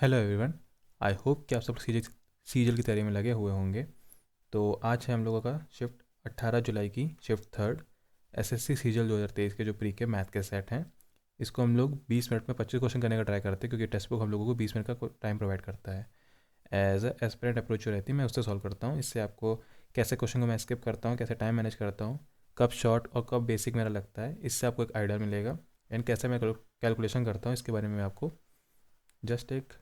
Hello everyone. I hope कि आप सब सीजल की तैयारी में लगे हुए होंगे। तो आज है हम लोगों का शिफ्ट 18 जुलाई की शिफ्ट थर्ड एसएससी सीजल 2023 के जो प्री के मैथ के सेट हैं। इसको हम लोग 20 मिनट में 25 क्वेश्चन करने का ट्राई करते हैं, क्योंकि टेक्स्ट बुक हम लोगों को 20 मिनट का टाइम प्रोवाइड करता है। एज एस्पिरेंट अप्रोच जो रहती है मैं उससे सॉल्व करता हूँ। इससे आपको कैसे क्वेश्चन को मैं स्किप करता हूँ, कैसे टाइम मैनेज करता हूँ, कब शॉर्ट और कब बेसिक मेरा लगता है, इससे आपको एक आइडिया मिलेगा। एंड कैसे मैं कैलकुलेशन करता हूँ इसके बारे में आपको जस्ट एक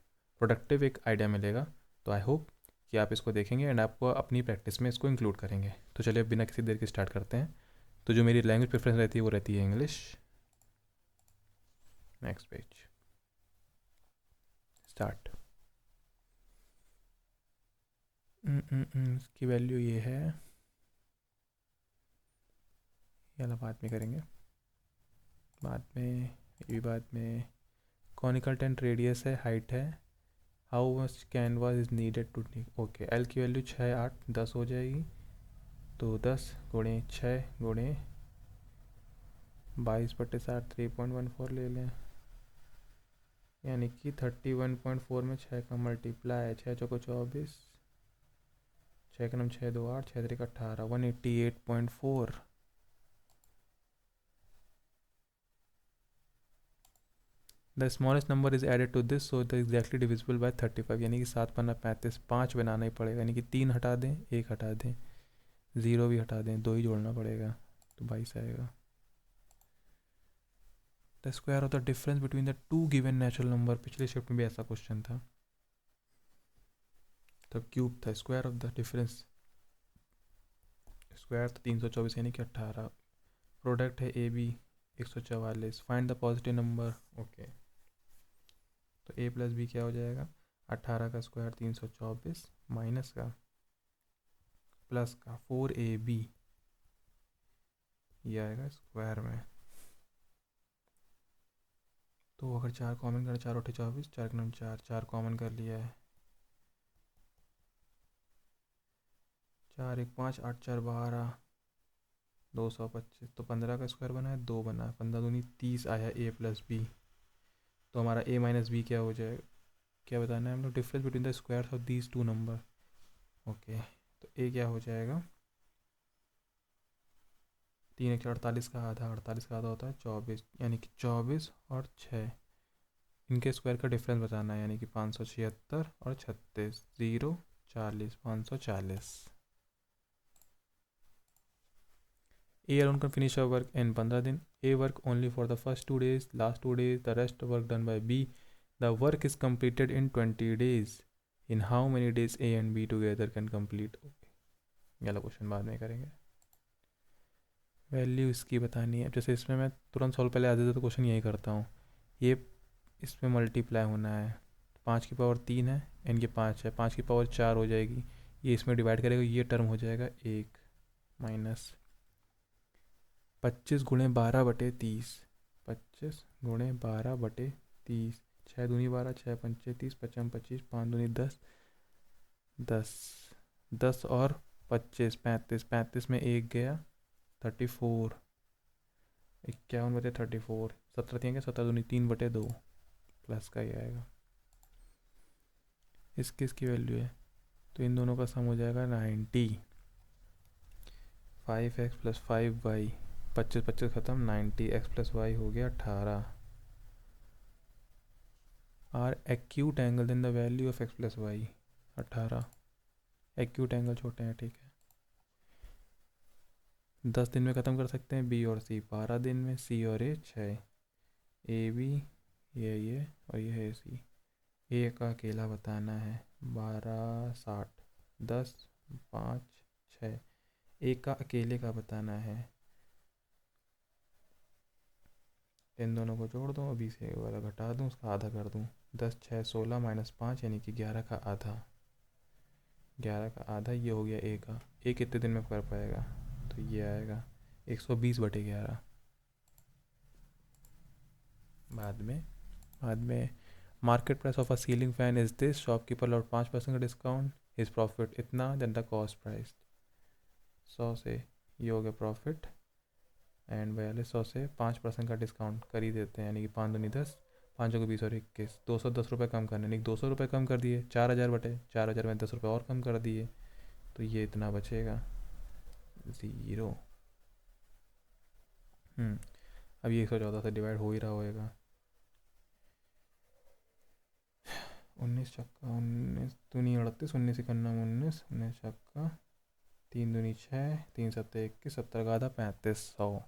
प्रोडक्टिव एक आइडिया मिलेगा। तो आई होप कि आप इसको देखेंगे एंड आपको अपनी प्रैक्टिस में इसको इंक्लूड करेंगे। तो चलिए बिना किसी देर के स्टार्ट करते हैं। तो जो मेरी लैंग्वेज प्रेफरेंस रहती है वो रहती है इंग्लिश। Next page, start. इसकी वैल्यू ये है, ये वाला बाद में करेंगे, बाद में, ये भी बाद में। कॉनिकल टेंट रेडियस है, हाइट है। How much canvas is needed to take, okay. L की वैल्यू 6 8 10 हो जाएगी। तो 10 गुणे 6 गुणे 22/7 3.14 ले लें, यानी कि 31.4 में 6 का मल्टीप्लाई है, 6 × 4 = 24, 6 × 9 = 6 2 8 6 3 18 188.4। The smallest number is added to this so the exactly divisible by 35, यानी कि 7×5 = 35, 5 बनाना ही पड़ेगा, यानी कि 3 हटा दें, 1 हटा दें, 0 भी हटा दें, 2 ही जोड़ना पड़ेगा, तो 22 आएगा। The square of the difference between the two given natural number, पिछले शिफ्ट में भी ऐसा क्वेश्चन था, तब क्यूब था। Square of the difference, square तो 324 यानी कि 18। प्रोडक्ट है A B 144। Find the positive number, okay. तो ए प्लस बी क्या हो जाएगा, 18 का स्क्वायर 324 माइनस का प्लस का 4ab, ये आएगा स्क्वायर में। तो अगर 4 कॉमन करें, 4 × 8 = 24, 4 × 9 = 4, 4 कॉमन कर लिया है, 4 1 5 8 4 12 225। तो 15 का स्क्वायर बना है, 2 बना है, 15 दूनी 30 आया ए प्लस बी। तो हमारा ए माइनस बी क्या हो जाएगा, क्या बताना है हम लोग, difference between the squares of these two number, okay. तो ए क्या हो जाएगा, 3 1 48 का आधा, 48 का आधा होता है 24, यानी कि 24 और 6, इनके स्क्वायर का डिफरेंस बताना है, यानी कि 576 और 36, 0 40 540। A alone can finish a work in 15 दिन. A work only for the first 2 days, last 2 days, the rest work done by B. The work is completed in 20 days. In how many days A and B together can complete? Okay. ये वाला question बाद में करेंगे। Value इसकी बतानी है। जैसे इसमें मैं तुरंत सॉल्व पहले आ जाता तो क्वेश्चन यही करता हूँ। ये इसमें मल्टीप्लाई होना है, 5 की पावर 3 है, इनके 5 है, 5 की पावर 4 हो जाएगी, ये इसमें डिवाइड करेगा, ये टर्म हो जाएगा 1 माइनस 25 × 12/30, 25 × 12/30, 6 दूनी 12, 6 पंचे 30, 55 25, 5 दूनी 10, 10 10 और 25 35, 35 में 1 गया, 34, 51/34, 17 तीन गया, 17 दूनी 3/2, प्लस का ही आएगा। इसकी इसकी वैल्यू है, तो इन दोनों का सम हो जाएगा 90। 5x + 5y, 25 25 ख़त्म, 90x + y हो गया 18। Are acute angle in the value of x + y, 18। Acute angle छोटे हैं, ठीक है। 10 दिन में ख़त्म कर सकते हैं बी और सी, 12 दिन में सी और ए 6, ए बी ये और ये है सी। ए का अकेला बताना है, 12 60 10 5 6, ए का अकेले का बताना है। इन दोनों को जोड़ दूँ, अभी से वाला घटा दूँ, उसका आधा कर दूँ, 10 6 16 -5 यानी कि 11 का आधा, 11 का आधा ये हो गया ए का। ए कितने दिन में कर पाएगा, तो ये आएगा 120/11। बाद में market price of a ceiling fan is this, shopkeeper lot 5% का डिस्काउंट, इज प्रॉफिट इतना, देन द कॉस्ट प्राइस 100 से ये हो गया प्रॉफिट, एंड 4200 से 5% का डिस्काउंट कर ही देते हैं, यानी कि 5 दूनी 10, पाँचों को 20 और 21, 210 रुपये कम करने, नहीं 200 रुपये कम कर दिए, 4000 बटे 4000 में 10 रुपये और कम कर दिए, तो ये इतना बचेगा 0। अब ये 114 से डिवाइड हो ही रहा होएगा। 19 छक्का 19 दूनी 38, 19 19 छक्का 3 दूनी 6, 3 7 21, 70 का आधा 3500।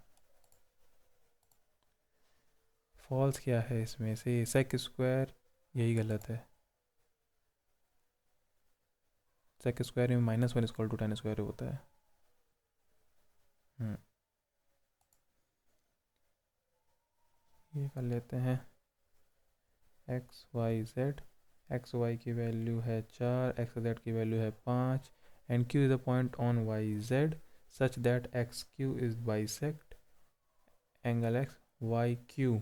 फॉल्स क्या है इसमें से, सेक स्क्वायर, यही गलत है। सेक स्क्वायर में -1 इक्वल टू 10 स्क्वायर होता है। ये कर लेते हैं X Y Z. X Y की वैल्यू है 4, एक्स जेड की वैल्यू है 5, and Q is a point on Y Z such that X Q is bisect angle X Y Q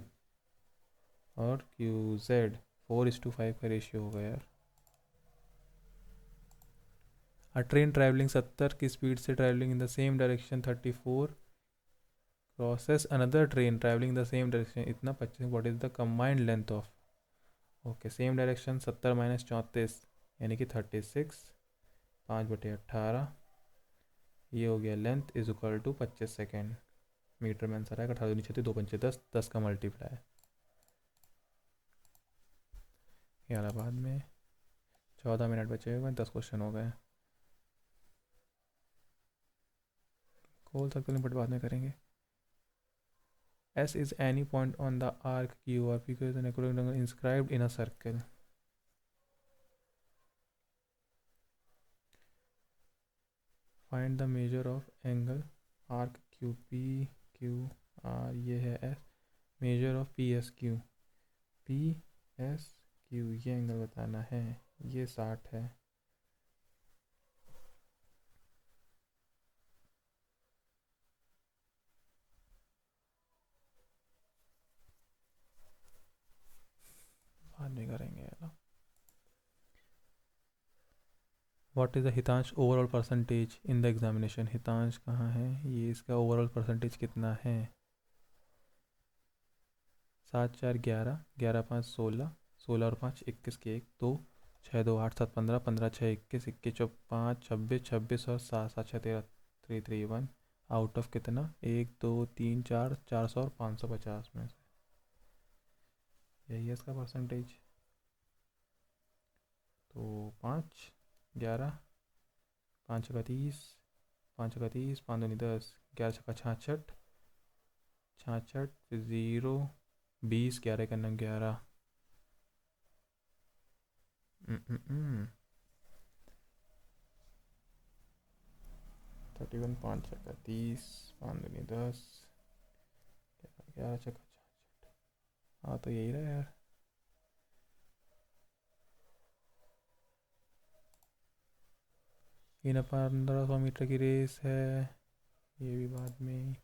और क्यू जेड। 4:5 का रेशियो होगा यार। अ ट्रेन ट्रैवलिंग 70 की speed से travelling in the same direction 34 crosses another train travelling the same direction इतना 25। What is the combined length of, okay same direction 70 - 34 यानी कि 36, 5/18, ये हो गया length is equal to 25 second. Metre में आंसर आएगा 18 नीचे 2 पंचे 10, 10 का मल्टीप्लाई। यार बाद में 14 मिनट बचे हुए, 10 क्वेश्चन हो गए। खोल सकते हैं बट बाद में करेंगे। S is any point on the arc Q or PQ is an equivalent angle inscribed in a circle. Find the measure of angle arc QP QR, ये है S। measure of PSQ, PSQ ये angle बताना है, ये 60 है। बाद में करेंगे ना। What is the Hitansh overall percentage in the examination. Hitansh कहाँ है, ये इसका ओवरऑल परसेंटेज कितना है। 7 4 11, 11 5 16, 16 और 5 21 के 1 2, 6 2 8 7 15, 15 6 21, 21 4 5 26, 26 और 7 7 6 13, 3 3 1, आउट ऑफ कितना 1 2 3 4, 400 और 550 में से यही है इसका परसेंटेज। तो 5 11, 5 का 30, 5 का 30, 5 दूनी 10, 11 छक्का 66, 66 फिर 0 20, 11 का 11, 31, 5 छक्का 30, 5 दूनी 10, 11 छक्का 66। हाँ तो यही रहा यार। इन 1500 मीटर की रेस है, ये भी बाद में।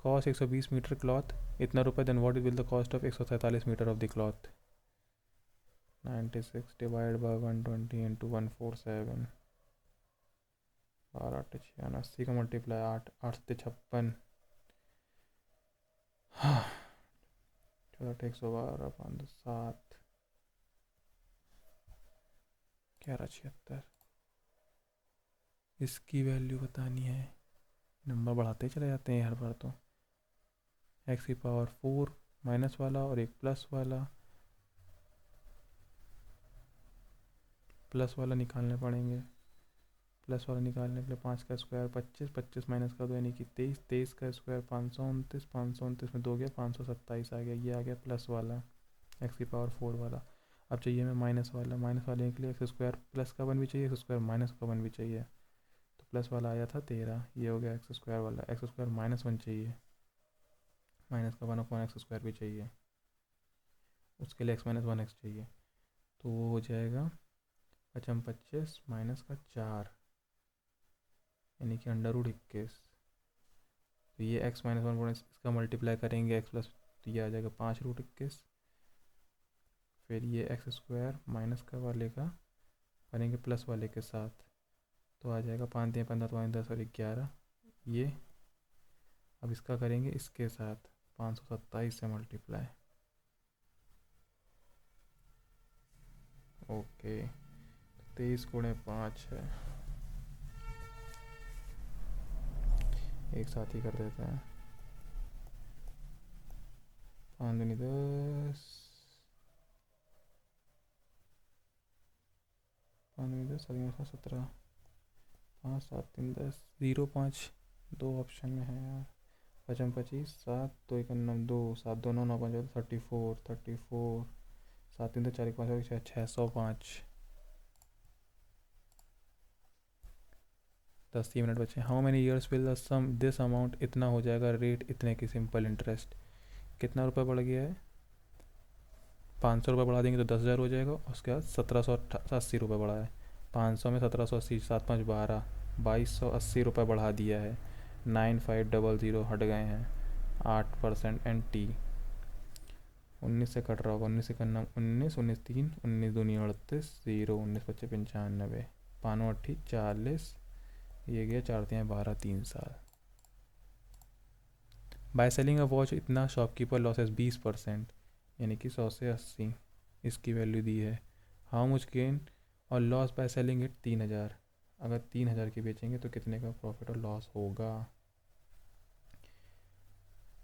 कॉस्ट 120 मीटर क्लॉथ इतना रुपये, then what will the cost of 147 metre of the cloth. 96 divide by 120 into 147, 12 8 86 का मल्टीप्लाई 8 8 7 56, हाँ 14 112 5 7, 11 76। इसकी वैल्यू बतानी है, नंबर बढ़ाते चले जाते हैं हर बार। तो x की पावर 4 माइनस वाला और एक प्लस वाला, प्लस वाला निकालने पड़ेंगे। प्लस वाला निकालने के लिए 5 का स्क्वायर 25, 25 माइनस का 2 यानी कि 23, 23 का स्क्वायर 529, 529 में 2 गया 527 आ गया। ये आ गया प्लस वाला x की पावर 4 वाला। अब चाहिए हमें माइनस वाला, माइनस वाले के लिए एक्स स्क्वायर प्लस का 1 भी चाहिए, एक्स स्क्वायर माइनस का 1 भी चाहिए। तो प्लस वाला आया था 13, ये हो गया एक्स स्क्वायर वाला। एक्स स्क्वायर -1 चाहिए, माइनस का 1/, एक्स स्क्वायर भी चाहिए, उसके लिए x - 1 x चाहिए। तो वो हो जाएगा 55 25 माइनस का 4 यानी कि √21। तो ये x - 1 इसका मल्टीप्लाई करेंगे x प्लस, तो ये आ जाएगा 5√21। फिर ये एक्स स्क्वायर माइनस का वाले का करेंगे प्लस वाले के साथ, तो आ जाएगा 5 3 15 5 10 और 11। ये अब इसका करेंगे इसके साथ 527 से मल्टीप्लाई। ओके, 23 × 5 है, एक साथ ही कर देते हैं। 5 दूनी 10, 5 दूनी 10, 17, 5 7 3 10, 0 5 दो ऑप्शन में है यार। 5 25, 7 2 1 9 2, 7 2 9 9 5 34, 7 3 2 4 1 5 6 605। 10 मिनट बचे। How many years will the sum this amount, इतना हो जाएगा रेट इतने की सिंपल इंटरेस्ट। कितना रुपये बढ़ गया है? 500 रुपये बढ़ा देंगे तो 10,000 हो जाएगा। उसके बाद 1780 रुपये बढ़ा है। 500 में 1780, 7 5 12, 2280 रुपये बढ़ा दिया है। 9500 हट गए हैं। 8% NT। 19 से कट रहा होगा, 19 से करना, 19 19 3, 19 दूनी 38, 0 19 25 95, 5 8 40, ये गया 4 3 12, 3 साल। बाय सेलिंग अ वॉच इतना शॉपकीपर लॉसेस 20%, यानी कि 100 से 80 इसकी वैल्यू दी है। हाउ मच गेन और लॉस बाय सेलिंग इट 3,000। अगर 3,000 की बेचेंगे तो कितने का प्रॉफिट और लॉस होगा?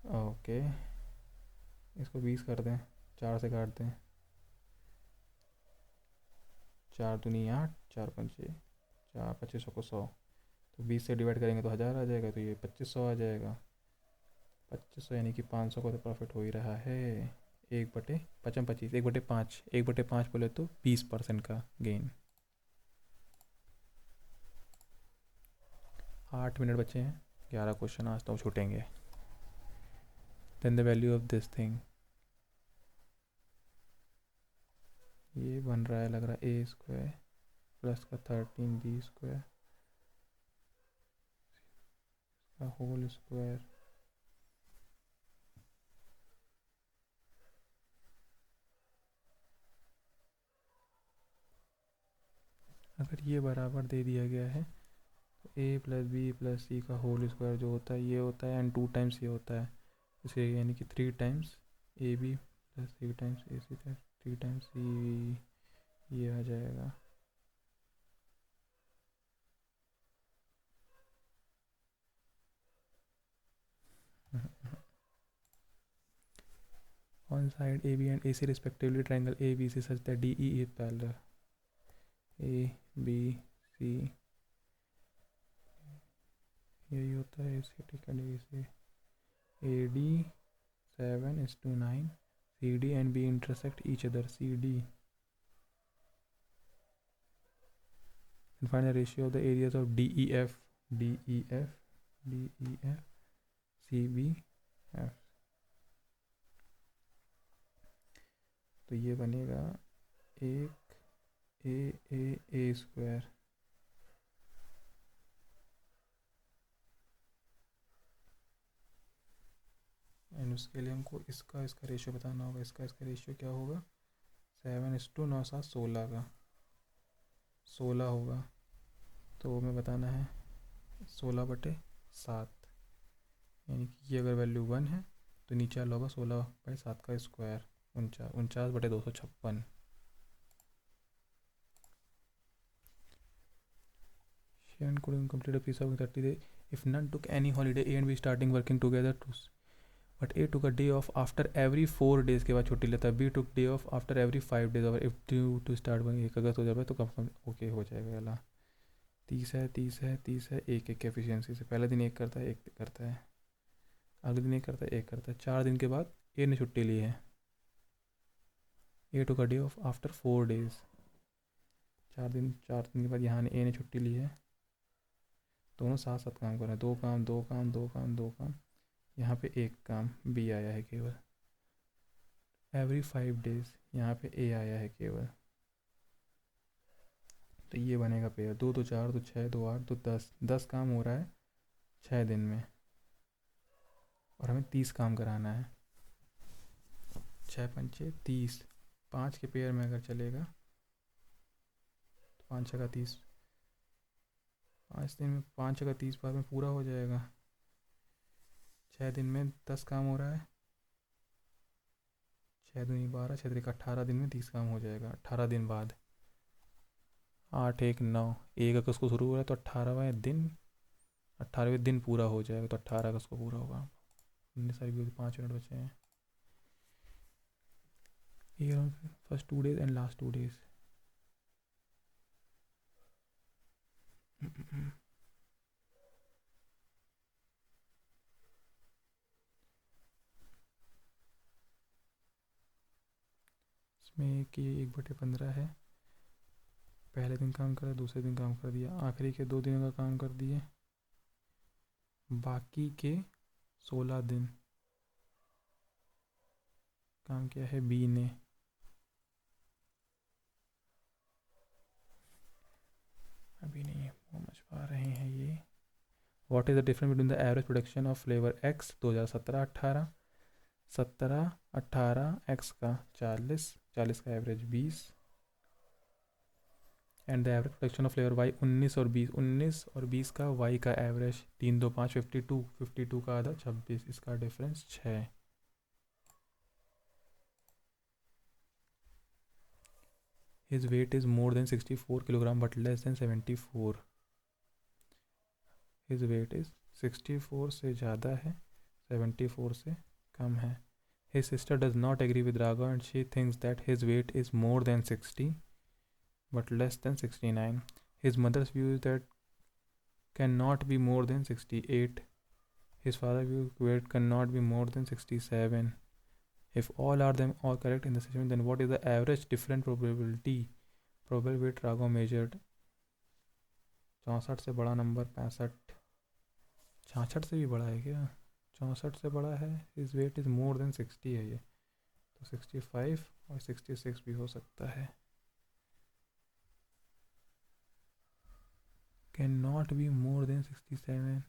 ओके, इसको 20 कर दें, 4 से काट दें। 4 दूनी 8, 4 पंचे 4, 2500 को 100, तो 20 से डिवाइड करेंगे तो 1000 आ जाएगा, तो ये 2500 आ जाएगा। 2500 यानी कि 500 का तो प्रॉफिट हो ही रहा है। 1/25, 1/5, 1/5 बोले तो 20% का गेन। 8 मिनट बचे हैं, 11 क्वेश्चन आज तो छूटेंगे। Then the value of this thing, ये बन रहा है लग रहा है A² प्लस का 13 B² का होल स्क्वायर। अगर ये बराबर दे दिया गया है तो A + B + C का होल स्क्वायर जो होता है ये होता है, एंड 2 टाइम्स ये होता है, इसे यानी कि 3 times AB + 3 times AC + 3 times CB, ये आ जाएगा। On side AB and AC respectively, triangle ABC such that DE is parallel. ABC यही होता है AC, ठीक है। DC AD 7:9, CD and B intersect each other, CD, and find the ratio of the areas of DEF, DEF, DEF, CBF। तो ये बनेगा 1 A² and उसके लिए हमको इसका रेशियो बताना होगा। इसका रेशियो क्या होगा? 7:9 7 16 का 16 होगा, तो हमें बताना है 16/7, यानी कि ये अगर वैल्यू 1 है तो नीचे वाला होगा 16/7 का square, 49/256। She and couldn't complete a piece of 30 days if none took any holiday. A and B starting working together but A took a day off after every 4 days के बाद छुट्टी लेता है। B took day off after every 5 days, और if due to start working 1 अगस्त हो जाए तो कम okay हो जाएगा। वाला 30 है, 30 है, 30 है, एक एक एफिशिएंसी से पहले दिन 1 करता है, 1 करता है, अगले दिन 1 करता है, 1 करता है। 4 दिन के बाद A ने छुट्टी ली है। A took a day off after 4 days, 4 दिन के बाद यहाँ A ने छुट्टी ली है। दोनों साथ साथ काम कर रहे हैं, 2 काम 2 काम 2 काम 2 काम, यहाँ पे 1 काम B आया है केवल। एवरी 5 डेज यहाँ पे A आया है केवल, तो ये बनेगा पेयर। 2 2 4 2 6 2 8 2 10, 10 काम हो रहा है 6 दिन में, और हमें 30 काम कराना है। 6 पंचे 30, 5 के पेयर में अगर चलेगा तो 5 6 का 30, 5 दिन में 5 6 का 30 बार में पूरा हो जाएगा। 6 दिन में 10 काम हो रहा है, 6 दूनी 12, 6 तरीका 18 दिन में 30 काम हो जाएगा। 18 दिन बाद 8 1 9, 1 अगस्त को शुरू हो रहा है तो 18वें दिन पूरा हो जाएगा, तो 18 अगस्त को पूरा होगा। 19 तारीख भी 5 मिनट बचे हैं। ये first 2 days and last 2 days। इसमें कि 1/15 है। पहले दिन काम करा, दूसरे दिन काम कर दिया, आखिरी के 2 दिनों का काम कर दिए, बाकी के 16 दिन काम किया है बी ने। अभी नहीं समझ पा रहे हैं ये। What is the difference between the average production of flavour X 2017-18? 17-18 X का 40, 40 का average 20, and the average production of flavour Y 19 और 20, 19 और 20 का वाई का एवरेज 3 2 5 52, 52 का आधा 26, इसका difference 6। His weight is more than 64 kilogram but less than 74. His weight is 64 से ज़्यादा है, 74 से कम है. His sister does not agree with Raghav and she thinks that his weight is more than 60 but less than 69. His mother's view is that cannot be more than 68. His father's view weight cannot be more than 67. If all are them all correct in the situation, then what is the average different probability? Probable weight Raghav measured. 64 से बड़ा number 65, 66 से भी बड़ा है क्या? 64 से बड़ा है. His weight is more than 60 है ये, तो 65 और 66 भी हो सकता है. Cannot be more than 67.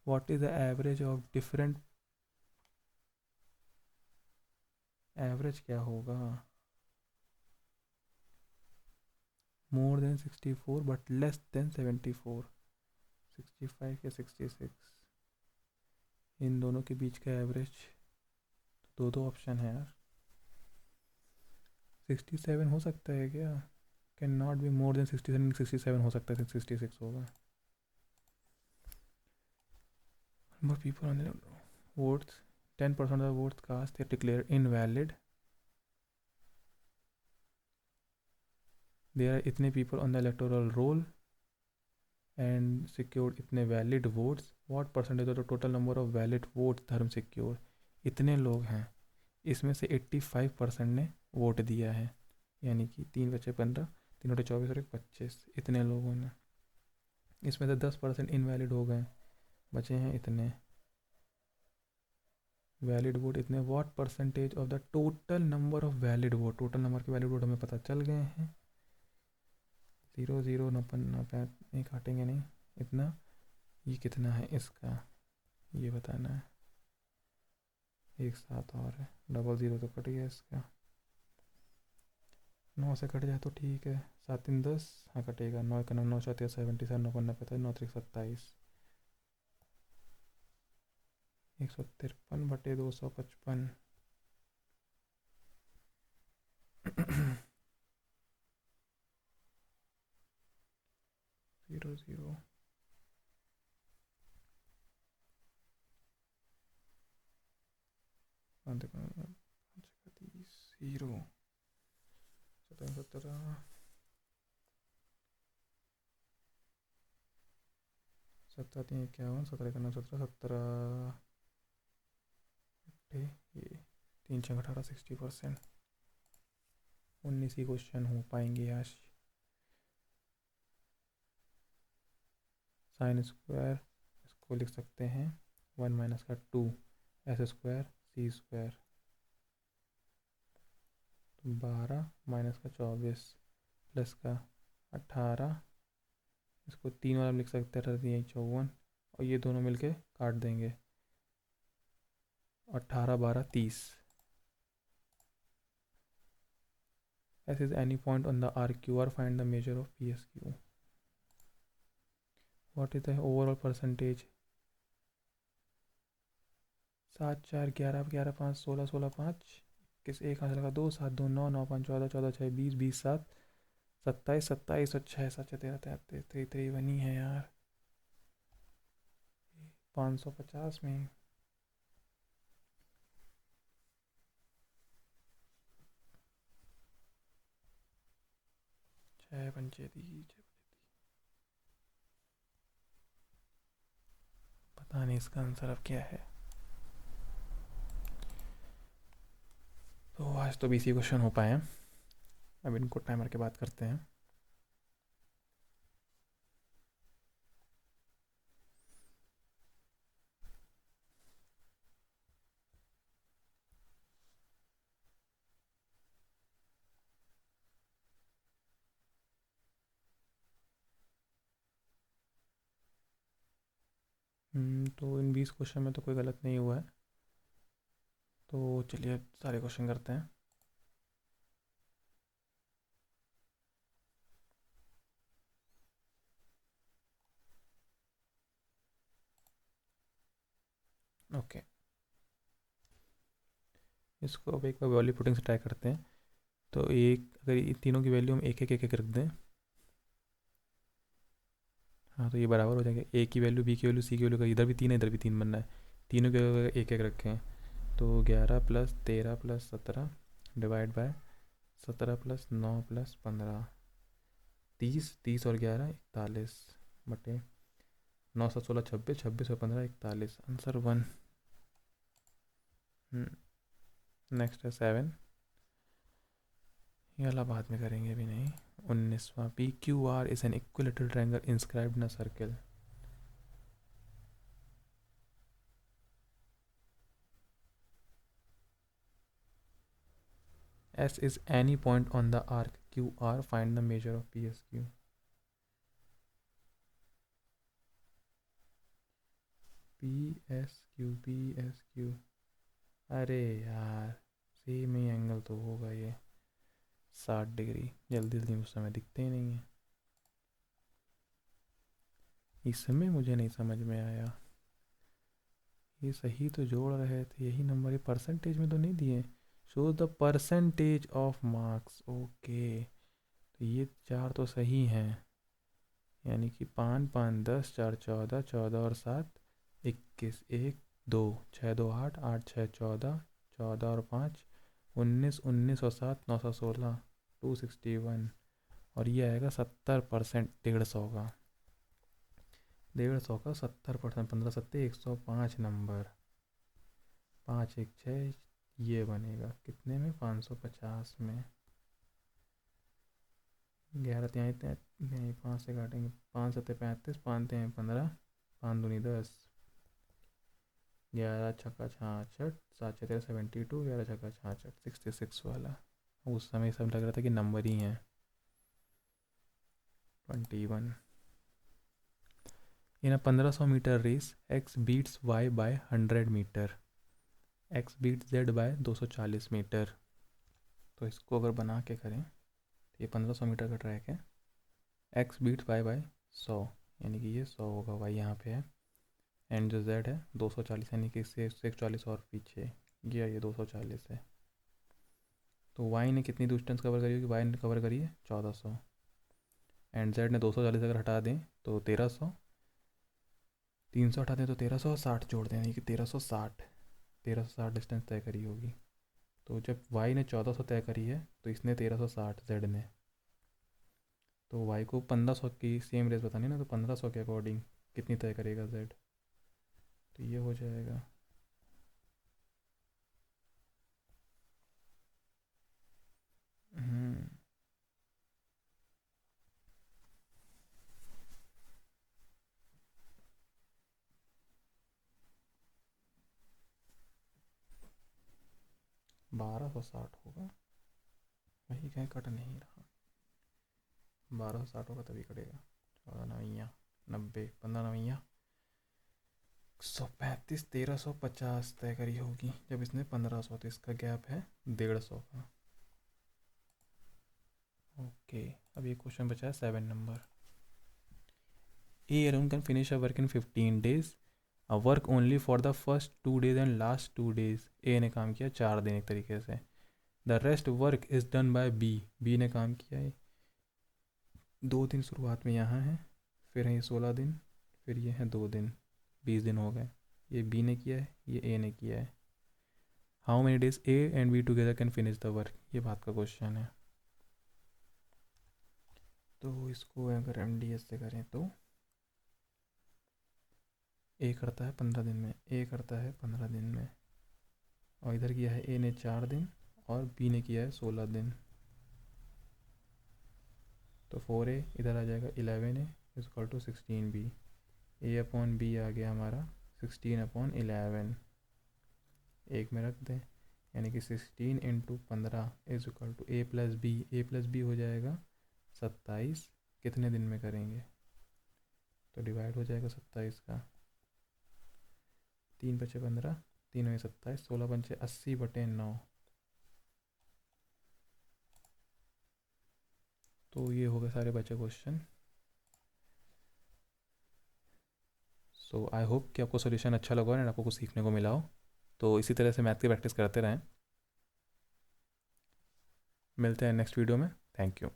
What is the average of different? Average क्या होगा? More than 64 but less than 74, 65 या 66, इन दोनों के बीच का एवरेज. तो दो ऑप्शन है यार. 67 हो सकता है क्या? Can not be more than 67, 67 हो सकता है, 66 होगा. Number people on the votes, 10% of the votes cast they are declared invalid. There are इतने people on the electoral roll and secured इतने valid votes. What percentage of the total number of valid votes धर्म secured? इतने लोग हैं, इसमें से 85% ने vote दिया है, यानी कि 3 बचे 15, 3 बटे 24 और 1 25, इतने लोगों ने. इसमें से 10% इनवैलिड हो गए, बचे हैं इतने वैलिड वोट इतने. What percentage of the total number of valid vote? Total number के वैलिड वोट हमें पता चल गए हैं. 0 0 नहीं काटेंगे नहीं, इतना. ये कितना है इसका, ये बताना है. एक साथ और है, डबल 0 तो कट गया इसका. 9 से कट जाए तो ठीक है. 7 3 10, हाँ कटेगा. 9 का 9 9 7 77, 9 5 95, 9 3 27, 153 बटे 255. 0 0 0 17 17 51, 17 का 9 17 17, ये 3 6 18 60%. 19 ही क्वेश्चन हो पाएंगे आज. साइन स्क्वायर इसको लिख सकते हैं 1 माइनस का 2 एस स्क्वायर सी स्क्वायर. 12 माइनस का 24 प्लस का 18, इसको 3 वाला लिख सकते हैं 54, और ये दोनों मिलके काट देंगे. 18 12 30. As is any point on the RQR, find the measure of PSQ. What is the overall percentage? 7 4 11 11 5 16 16 5 किस एक हाथ लगा 2 7 2 9 9 5 14 14 6 20 20 7 27 27 और 6 7 13 13 13 बनी है यार 550 में 6 पंचे दी पता नहीं इसका आंसर अब क्या है। तो आज तो 20 क्वेश्चन हो पाए हैं। अब इनको टाइमर के बाद करते हैं। तो इन 20 क्वेश्चन में तो कोई गलत नहीं हुआ है, तो चलिए सारे क्वेश्चन करते हैं। ओके, इसको अब एक बार वॉली पुटिंग से ट्राई करते हैं। तो एक अगर इन तीनों की वैल्यू हम एक रख दें, हाँ तो ये बराबर हो जाएंगे। ए की वैल्यू, बी की वैल्यू, सी की वैल्यू, इधर भी 3 है इधर भी 3 बनना है। तीनों के एक एक रखें तो 11 plus 13 plus 17 divide by 17 plus 9 plus 15 30 30 और 11 41 बटे 9 7 16 26 26 और 15 41 आंसर 1। नेक्स्ट है 7, ये वाला बाद में करेंगे अभी नहीं। 19वां P Q R is an equilateral triangle inscribed in a circle. S is any point on the arc QR. Find the measure of PSQ. PSQ अरे यार सेम ही एंगल तो होगा ये 60 डिग्री। जल्दी जल्दी उस समय दिखते ही नहीं है, इसमें मुझे नहीं समझ में आया। ये सही तो जोड़ रहे थे यही नंबर, ये परसेंटेज में तो नहीं दिए। Show the percentage of marks. Okay, तो ये चार तो सही हैं, यानी कि 5 5 10 4 14 14 और 7 21 1 2 6 2 8 8 6 14 14 और 5 19 19 और 7 916 261। और ये आएगा 70%, 150 का 150 का 70%, 15 सत्ते 105 नंबर, 5 1 6 ये बनेगा कितने में 550 में। 11 त्याँ नहीं 5 से काटेंगे, 5 सत्ते 35 5 त्याँ 15 5 दूनी 10 11 छक्का 66 7 6 72 11 छक्का 66 66 वाला। उस समय सब लग रहा था कि नंबर ही हैं। 21 in a 1500 metre race x beats y by 100 metre, x beats z by 240 metre. तो इसको अगर बना के करें तो ये 1500 मीटर का ट्रैक है, x बीट्स y बाय 100 यानी कि ये 100 होगा, y यहाँ पे है, एंड जो z है 240 यानी कि इससे 140 और पीछे ये 240 है। तो y ने कितनी डिस्टेंस कवर करी होगी, y ने कवर करी है 1400 एंड z ने 240 अगर हटा दें तो 1300, 300 हटा दें तो 1300 और 60 जोड़ दें यानी कि 1360 डिस्टेंस तय करी होगी। तो जब y ने 1400 तय करी है तो इसने 1360 z ने, तो y को 1500 की सेम रेस बतानी ना, तो 1500 के अकॉर्डिंग कितनी तय करेगा z, तो ये हो जाएगा 1260 होगा, वही कहीं कट नहीं रहा, 1260 होगा तभी कटेगा। 14 नवैया 90 15 नवैया 135 1350 तय करी होगी जब इसने 1500, तो इसका गैप है 150 का। ओके, अब ये क्वेश्चन बचा है 7 number. A Arun can finish a work in 15 days work only for the first 2 days and last 2 days, A ने काम किया 4 दिन एक तरीके से। The rest work is done by B, B ने काम किया है 2 दिन शुरुआत में यहाँ है, फिर है ये 16 दिन, फिर ये है 2 दिन, 20 दिन हो गए। ये बी ने किया है, ये ए ने किया है। How many days A and be together can finish the work, ये बात का क्वेश्चन है। तो इसको अगर एम डी एस से करें तो ए करता है 15 दिन में, ए करता है 15 दिन में, और इधर किया है ए ने 4 दिन और बी ने किया है 16 दिन। तो 4A इधर आ जाएगा 11A is equal to 16B। A upon B आ गया हमारा 16/11, एक में रख दें, यानी कि 16 into 15 is equal to A plus B, A plus B हो जाएगा 27। कितने दिन में करेंगे, तो डिवाइड हो जाएगा 27 का, 3 बचे 15, 3 में 27, 16 पंचे 80/9। तो ये हो गए सारे बचे क्वेश्चन। सो आई होप कि आपको सोल्यूशन अच्छा लगा और आपको कुछ सीखने को मिला हो। तो इसी तरह से मैथ की प्रैक्टिस करते रहें। मिलते हैं नेक्स्ट वीडियो में। Thank you.